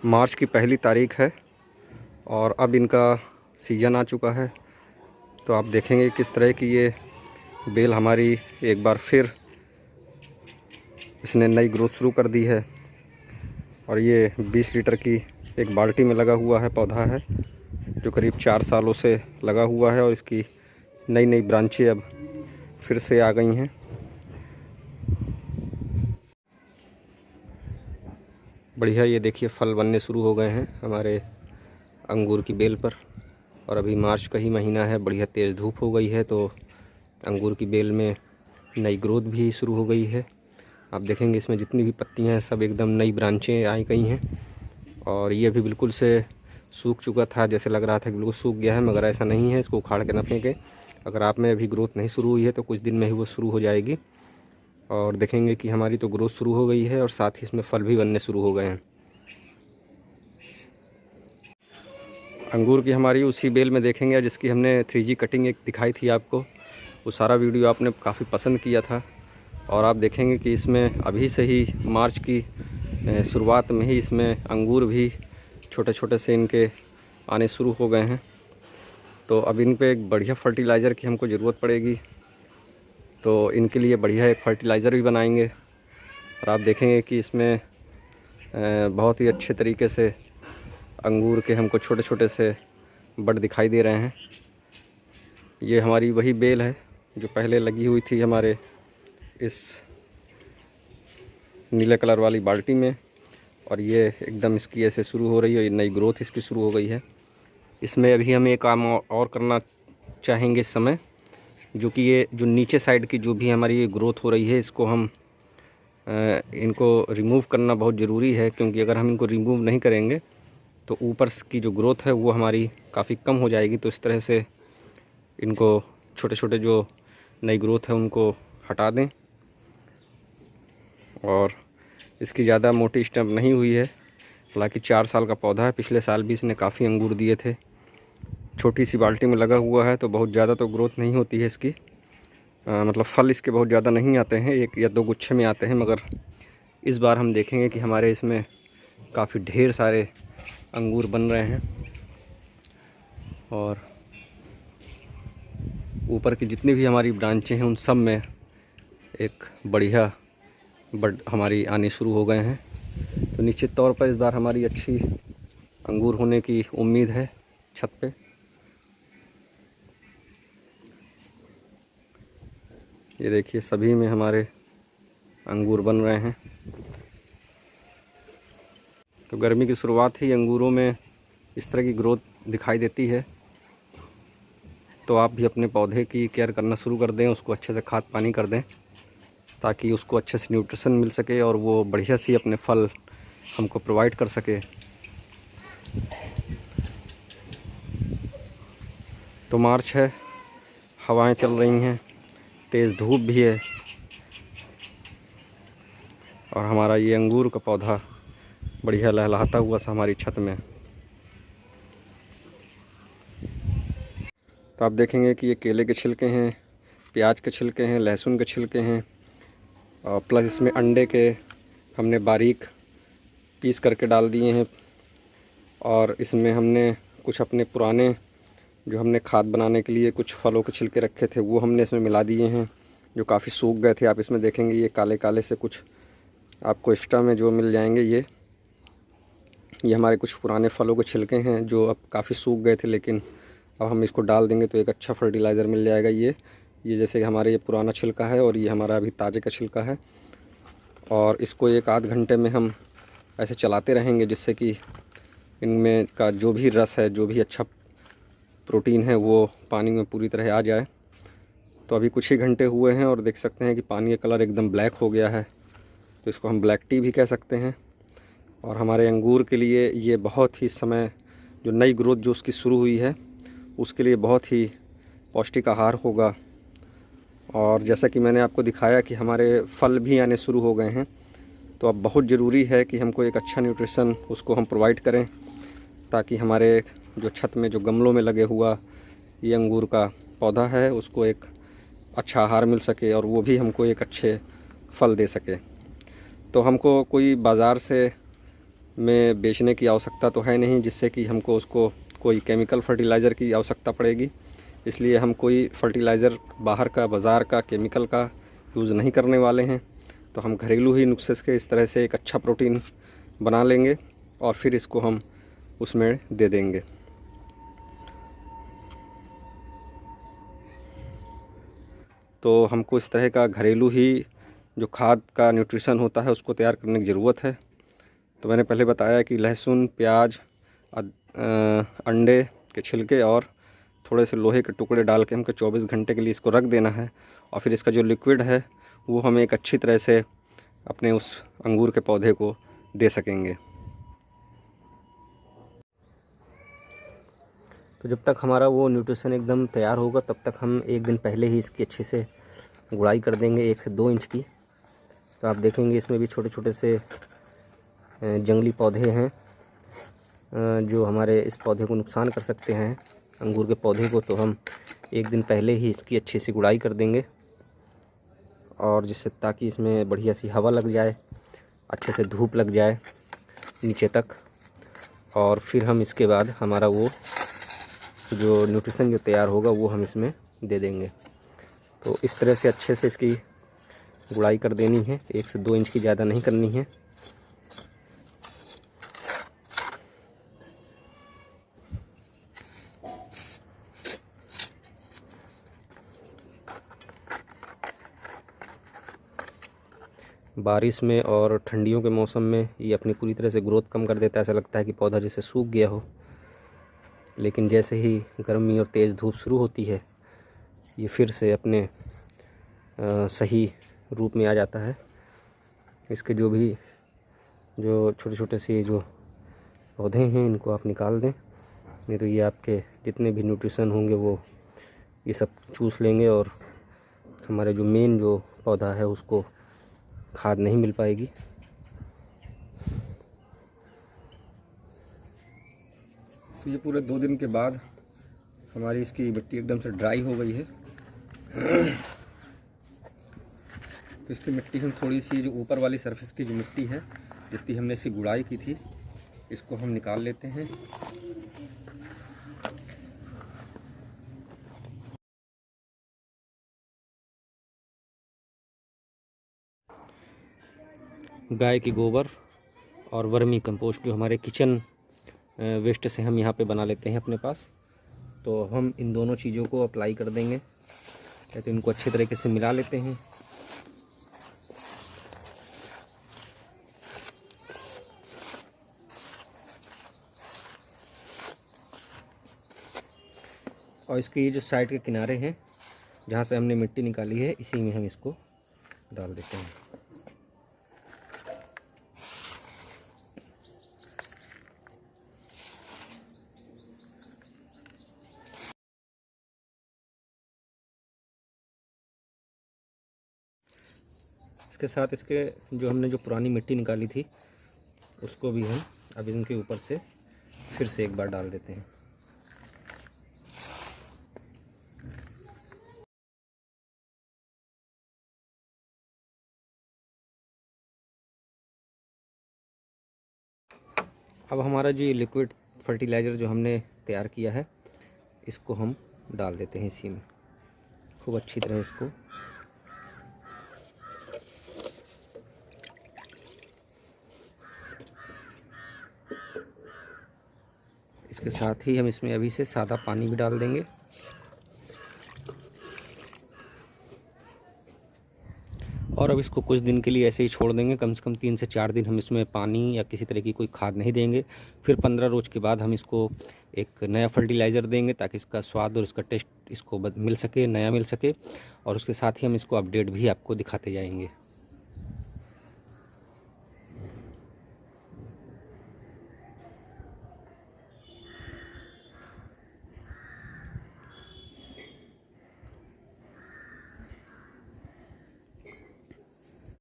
मार्च की पहली तारीख है और अब इनका सीज़न आ चुका है। तो आप देखेंगे किस तरह की ये बेल हमारी एक बार फिर इसने नई ग्रोथ शुरू कर दी है। और ये 20 लीटर की एक बाल्टी में लगा हुआ है पौधा है, जो करीब 4 सालों से लगा हुआ है और इसकी नई नई ब्रांचें अब फिर से आ गई हैं। बढ़िया, ये देखिए फल बनने शुरू हो गए हैं हमारे अंगूर की बेल पर। और अभी मार्च का ही महीना है, बढ़िया तेज़ धूप हो गई है तो अंगूर की बेल में नई ग्रोथ भी शुरू हो गई है। आप देखेंगे इसमें जितनी भी पत्तियां हैं सब एकदम नई ब्रांचें आई गई हैं। और ये भी बिल्कुल से सूख चुका था, जैसे लग रहा था कि बिल्कुल सूख गया है, मगर ऐसा नहीं है। इसको उखाड़ के ना फेंकें। अगर आप में अभी ग्रोथ नहीं शुरू हुई है तो कुछ दिन में ही वो शुरू हो जाएगी। और देखेंगे कि हमारी तो ग्रोथ शुरू हो गई है और साथ ही इसमें फल भी बनने शुरू हो गए हैं। अंगूर की हमारी उसी बेल में देखेंगे जिसकी हमने 3G कटिंग एक दिखाई थी आपको। वो सारा वीडियो आपने काफ़ी पसंद किया था। और आप देखेंगे कि इसमें अभी से ही मार्च की शुरुआत में ही इसमें अंगूर भी छोटे छोटे से इनके आने शुरू हो गए हैं। तो अब इन पे एक बढ़िया फर्टिलाइज़र की हमको ज़रूरत पड़ेगी, तो इनके लिए बढ़िया एक फर्टिलाइज़र भी बनाएंगे। और आप देखेंगे कि इसमें बहुत ही अच्छे तरीके से अंगूर के हमको छोटे छोटे से बड दिखाई दे रहे हैं। ये हमारी वही बेल है जो पहले लगी हुई थी हमारे इस नीले कलर वाली बाल्टी में। और ये एकदम इसकी ऐसे शुरू हो रही है, ये नई ग्रोथ इसकी शुरू हो गई है। इसमें अभी हम एक काम और करना चाहेंगे इस समय, जो कि ये जो नीचे साइड की जो भी हमारी ये ग्रोथ हो रही है, इसको हम इनको रिमूव करना बहुत ज़रूरी है। क्योंकि अगर हम इनको रिमूव नहीं करेंगे तो ऊपर की जो ग्रोथ है वो हमारी काफ़ी कम हो जाएगी। तो इस तरह से इनको छोटे छोटे जो नई ग्रोथ है उनको हटा दें। और इसकी ज़्यादा मोटी स्टम्प नहीं हुई है, हालांकि 4 साल का पौधा है। पिछले साल भी इसने काफ़ी अंगूर दिए थे। छोटी सी बाल्टी में लगा हुआ है तो बहुत ज़्यादा तो ग्रोथ नहीं होती है इसकी, मतलब फल इसके बहुत ज़्यादा नहीं आते हैं, 1 या 2 गुच्छे में आते हैं। मगर इस बार हम देखेंगे कि हमारे इसमें काफ़ी ढेर सारे अंगूर बन रहे हैं। और ऊपर की जितनी भी हमारी ब्रांचें हैं उन सब में एक बढ़िया बड हमारी आने शुरू हो गए हैं। तो निश्चित तौर पर इस बार हमारी अच्छी अंगूर होने की उम्मीद है छत पे। ये देखिए सभी में हमारे अंगूर बन रहे हैं। तो गर्मी की शुरुआत ही अंगूरों में इस तरह की ग्रोथ दिखाई देती है। तो आप भी अपने पौधे की केयर करना शुरू कर दें, उसको अच्छे से खाद पानी कर दें, ताकि उसको अच्छे से न्यूट्रिशन मिल सके और वो बढ़िया सी अपने फल हमको प्रोवाइड कर सके। तो मार्च है, हवाएं चल रही हैं, तेज़ धूप भी है और हमारा ये अंगूर का पौधा बढ़िया लहलहाता हुआ सा हमारी छत में। तो आप देखेंगे कि ये केले के छिलके हैं, प्याज के छिलके हैं, लहसुन के छिलके हैं, और प्लस इसमें अंडे के हमने बारीक पीस करके डाल दिए हैं। और इसमें हमने कुछ अपने पुराने जो हमने खाद बनाने के लिए कुछ फलों के छिलके रखे थे वो हमने इसमें मिला दिए हैं, जो काफ़ी सूख गए थे। आप इसमें देखेंगे ये काले काले से कुछ आपको एक्स्ट्रा में जो मिल जाएंगे, ये हमारे कुछ पुराने फलों के छिलके हैं जो अब काफ़ी सूख गए थे, लेकिन अब हम इसको डाल देंगे तो एक अच्छा फर्टिलाइज़र मिल जाएगा। ये जैसे कि हमारे ये पुराना छिलका है और ये हमारा अभी ताज़े का छिलका है। और इसको 1 आध घंटे में हम ऐसे चलाते रहेंगे, जिससे कि इनमें का जो भी रस है, जो भी अच्छा प्रोटीन है, वो पानी में पूरी तरह आ जाए। तो अभी कुछ ही घंटे हुए हैं और देख सकते हैं कि पानी का कलर एकदम ब्लैक हो गया है। तो इसको हम ब्लैक टी भी कह सकते हैं। और हमारे अंगूर के लिए ये बहुत ही समय जो नई ग्रोथ जो उसकी शुरू हुई है उसके लिए बहुत ही पौष्टिक आहार होगा। और जैसा कि मैंने आपको दिखाया कि हमारे फल भी आने शुरू हो गए हैं, तो अब बहुत ज़रूरी है कि हमको एक अच्छा न्यूट्रिशन उसको हम प्रोवाइड करें, ताकि हमारे जो छत में जो गमलों में लगे हुआ ये अंगूर का पौधा है उसको एक अच्छा आहार मिल सके और वो भी हमको एक अच्छे फल दे सके। तो हमको कोई बाज़ार से में बेचने की आवश्यकता तो है नहीं, जिससे कि हमको उसको कोई केमिकल फर्टिलाइज़र की आवश्यकता पड़ेगी। इसलिए हम कोई फर्टिलाइज़र बाहर का, बाज़ार का, केमिकल का यूज़ नहीं करने वाले हैं। तो हम घरेलू ही नुस्खे से इस तरह से एक अच्छा प्रोटीन बना लेंगे और फिर इसको हम उसमें दे देंगे। तो हमको इस तरह का घरेलू ही जो खाद का न्यूट्रिशन होता है उसको तैयार करने की ज़रूरत है। तो मैंने पहले बताया कि लहसुन, प्याज, अंडे के छिलके और थोड़े से लोहे के टुकड़े डाल के हमको 24 घंटे के लिए इसको रख देना है। और फिर इसका जो लिक्विड है वो हम एक अच्छी तरह से अपने उस अंगूर के पौधे को दे सकेंगे। तो जब तक हमारा वो न्यूट्रिशन एकदम तैयार होगा तब तक हम एक दिन पहले ही इसकी अच्छे से गुड़ाई कर देंगे 1 से 2 इंच की। तो आप देखेंगे इसमें भी छोटे छोटे से जंगली पौधे हैं जो हमारे इस पौधे को नुकसान कर सकते हैं, अंगूर के पौधे को। तो हम एक दिन पहले ही इसकी अच्छी सी गुड़ाई कर देंगे और जिससे ताकि इसमें बढ़िया सी हवा लग जाए, अच्छे से धूप लग जाए नीचे तक। और फिर हम इसके बाद हमारा वो जो न्यूट्रिशन जो तैयार होगा वो हम इसमें दे देंगे। तो इस तरह से अच्छे से इसकी गुड़ाई कर देनी है, 1 से 2 इंच की, ज़्यादा नहीं करनी है। बारिश में और ठंडियों के मौसम में ये अपनी पूरी तरह से ग्रोथ कम कर देता है। ऐसा लगता है कि पौधा जैसे सूख गया हो, लेकिन जैसे ही गर्मी और तेज़ धूप शुरू होती है ये फिर से अपने सही रूप में आ जाता है। इसके जो छोटे छोटे से जो पौधे हैं इनको आप निकाल दें, नहीं तो ये आपके जितने भी न्यूट्रिशन होंगे वो ये सब चूस लेंगे और हमारे जो मेन जो पौधा है उसको खाद नहीं मिल पाएगी। तो ये पूरे 2 दिन के बाद हमारी इसकी मिट्टी एकदम से ड्राई हो गई है। तो इसकी मिट्टी हम थोड़ी सी जो ऊपर वाली सरफेस की जो मिट्टी है, जितनी हमने इसकी गुड़ाई की थी, इसको हम निकाल लेते हैं। गाय की गोबर और वर्मी कंपोस्ट जो हमारे किचन वेस्ट से हम यहाँ पे बना लेते हैं अपने पास। तो हम इन दोनों चीज़ों को अप्लाई कर देंगे। तो इनको अच्छे तरीके से मिला लेते हैं। और इसकी जो साइड के किनारे हैं जहाँ से हमने मिट्टी निकाली है, इसी में हम इसको डाल देते हैं। इसके साथ इसके जो हमने जो पुरानी मिट्टी निकाली थी उसको भी हम अब इनके ऊपर से फिर से एक बार डाल देते हैं। अब हमारा जो लिक्विड फर्टिलाइज़र जो हमने तैयार किया है इसको हम डाल देते हैं इसी में, खूब अच्छी तरह इसको इसके साथ ही हम इसमें अभी से सादा पानी भी डाल देंगे। और अब इसको कुछ दिन के लिए ऐसे ही छोड़ देंगे, कम से कम 3 से 4 दिन हम इसमें पानी या किसी तरह की कोई खाद नहीं देंगे। फिर 15 रोज़ के बाद हम इसको एक नया फर्टिलाइज़र देंगे ताकि इसका स्वाद और इसका टेस्ट इसको मिल सके, नया मिल सके। और उसके साथ ही हम इसको अपडेट भी आपको दिखाते जाएंगे।